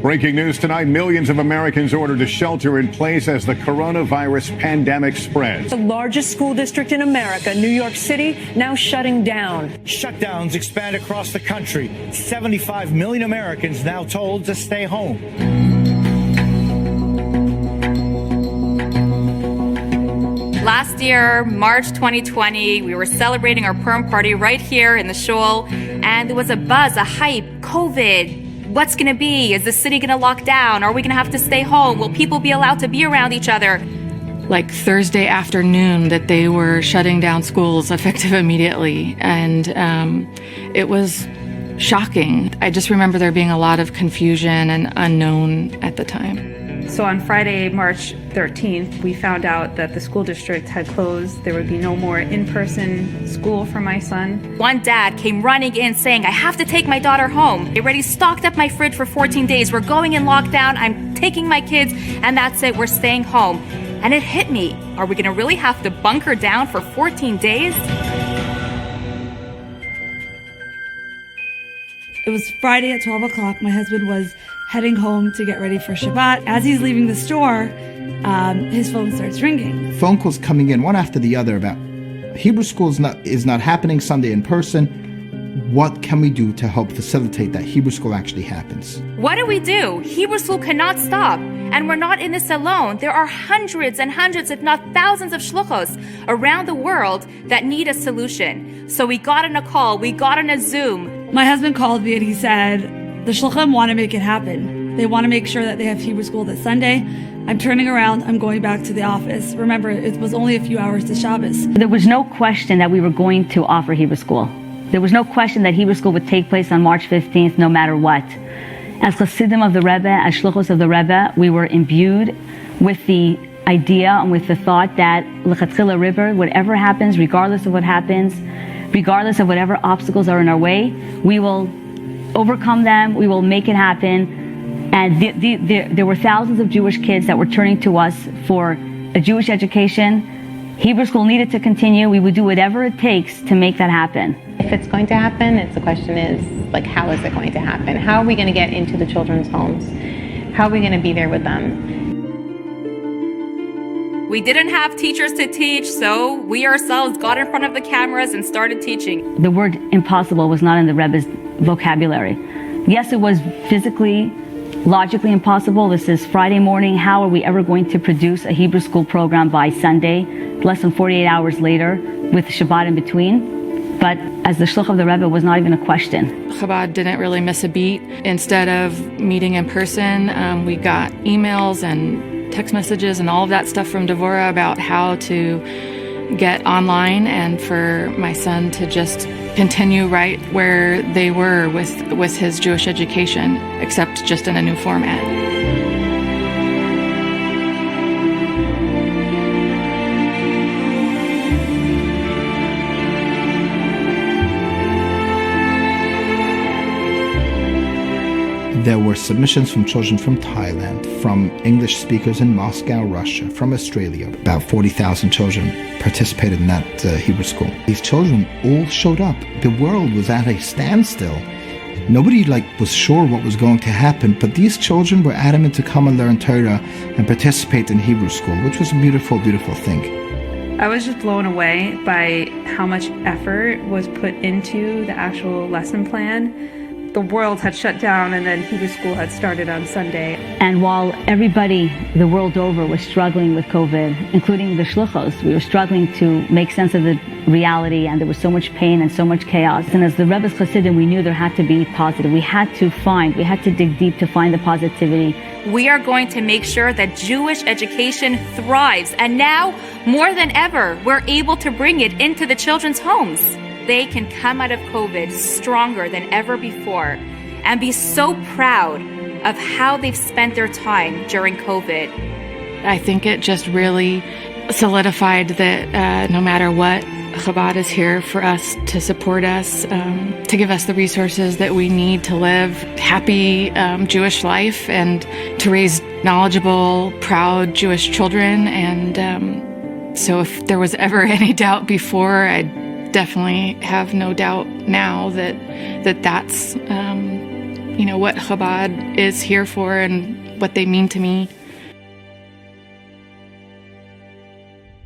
Breaking news tonight, millions of Americans ordered to shelter in place as the coronavirus pandemic spreads. The largest school district in America, New York City, now shutting down. Shutdowns expand across the country. 75 million Americans now told to stay home. Last year, March 2020, we were celebrating our Purim party right here in the shul, and there was a buzz, a hype, COVID. What's going to be? Is the city going to lock down? Are we going to have to stay home? Will people be allowed to be around each other? Like Thursday afternoon that they were shutting down schools effective immediately. And it was shocking. I just remember there being a lot of confusion and unknown at the time. So on Friday, March 13th, we found out that the school district had closed. There would be no more in-person school for my son. One dad came running in saying, I have to take my daughter home. They already stocked up my fridge for 14 days. We're going in lockdown. I'm taking my kids, and that's it. We're staying home. And it hit me. Are we going to really have to bunker down for 14 days? It was Friday at 12 o'clock. My husband was heading home to get ready for Shabbat. As he's leaving the store, his phone starts ringing. Phone calls coming in one after the other about Hebrew school is not happening Sunday in person. What can we do to help facilitate that Hebrew school actually happens? What do we do? Hebrew school cannot stop. And we're not in this alone. There are hundreds and hundreds, if not thousands of shluchos around the world that need a solution. So we got on a call, we got on a Zoom. My husband called me and he said, the shluchim want to make it happen. They want to make sure that they have Hebrew school this Sunday. I'm turning around. I'm going back to the office. Remember, it was only a few hours to Shabbos. There was no question that we were going to offer Hebrew school. There was no question that Hebrew school would take place on March 15th, no matter what. As Chassidim of the Rebbe, as shluchos of the Rebbe, we were imbued with the idea and with the thought that L'chatchila River, whatever happens, regardless of what happens, regardless of whatever obstacles are in our way, we will overcome them, we will make it happen. And there were thousands of Jewish kids that were turning to us for a Jewish education. Hebrew school needed to continue. We would do whatever it takes to make that happen. If it's going to happen, the question is, how is it going to happen? How are we going to get into the children's homes? How are we going to be there with them? We didn't have teachers to teach, so we ourselves got in front of the cameras and started teaching. The word impossible was not in the Rebbe's vocabulary. Yes, it was physically, logically impossible. This is Friday morning. How are we ever going to produce a Hebrew school program by Sunday, less than 48 hours later, with Shabbat in between? But as the shluch of the Rebbe, was not even a question. Chabad didn't really miss a beat. Instead of meeting in person, we got emails and text messages and all of that stuff from Devorah about how to get online and for my son to just continue right where they were with his Jewish education, except just in a new format. There were submissions from children from Thailand, from English speakers in Moscow, Russia, from Australia. About 40,000 children participated in that Hebrew school. These children all showed up. The world was at a standstill. Nobody was sure what was going to happen, but these children were adamant to come and learn Torah and participate in Hebrew school, which was a beautiful, beautiful thing. I was just blown away by how much effort was put into the actual lesson plan. The world had shut down and then Hebrew school had started on Sunday. And while everybody the world over was struggling with COVID, including the shluchos, we were struggling to make sense of the reality, and there was so much pain and so much chaos. And as the Rebbe's Chassidim, we knew there had to be positive. We had to dig deep to find the positivity. We are going to make sure that Jewish education thrives. And now, more than ever, we're able to bring it into the children's homes. They can come out of COVID stronger than ever before and be so proud of how they've spent their time during COVID. I think it just really solidified that no matter what, Chabad is here for us, to support us, to give us the resources that we need to live happy Jewish life and to raise knowledgeable, proud Jewish children. And so if there was ever any doubt before, I definitely have no doubt now that that's what Chabad is here for and what they mean to me.